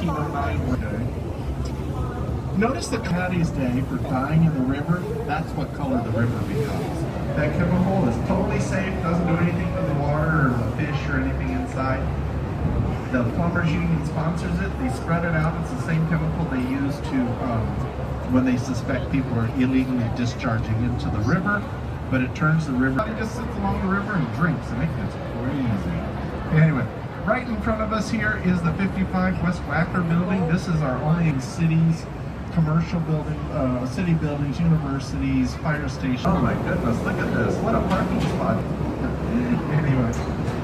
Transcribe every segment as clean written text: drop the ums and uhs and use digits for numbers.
1909 day. Notice the Patty's Day for dying in the river. That's what color the river becomes. That chemical is totally safe, doesn't do anything to the water or the fish or anything inside. The Plumbers Union sponsors it. They spread it out. It's the same chemical they use to when they suspect people are illegally discharging into the river, but it turns the river. It just sits along the river and drinks, and it gets crazy. Anyway, right in front of us here is the 55 West Wacker building. This is our only city's commercial building, city buildings, universities, fire station. Oh my goodness, look at this. What a parking spot. Anyway,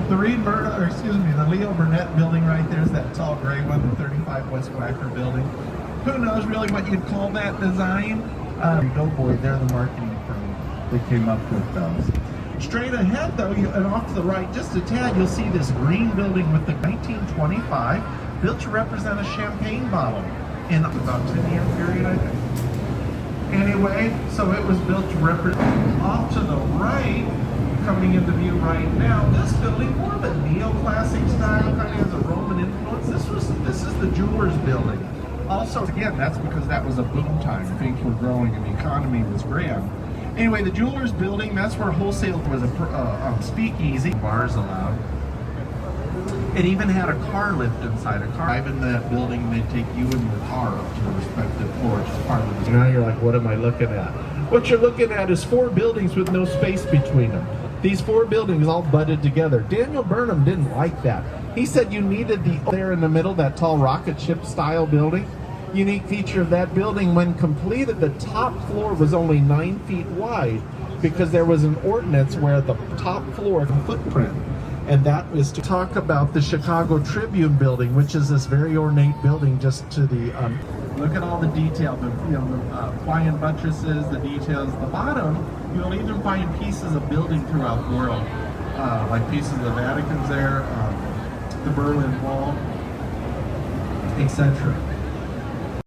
the the Leo Burnett building right there is that tall gray one, the 35 West Wacker building. Who knows really what you'd call that design? Go boy, they're the marketing firm that came up with those. Straight ahead though, and off to the right just a tad, you'll see this green building with the 1925, built to represent a champagne bottle in about 10-year period, I think. Anyway, so it was built to represent. Off to the right, coming into view right now, this building, more of a neoclassic style, kind of has a Roman influence. This is the Jewelers building. Also, again, that's because that was a boom time. Things were growing and the economy was grand. Anyway, the Jewelers building, that's where wholesale was a speakeasy. Bars allowed. It even had a car lift inside. A car drive in that building, they take you and your car up to the respective floors as part of the. Now you're like, what am I looking at? What you're looking at is 4 buildings with no space between them. These 4 buildings all butted together. Daniel Burnham didn't like that. He said you needed there in the middle, that tall rocket ship style building. Unique feature of that building, when completed, the top floor was only 9 feet wide because there was an ordinance where the top floor footprint. And that is to talk about the Chicago Tribune building, which is this very ornate building just to the, look at all the detail, the Hawaiian buttresses, the details. The bottom, you'll even find pieces of building throughout the world, like pieces of the Vatican's there, the Berlin Wall, etc.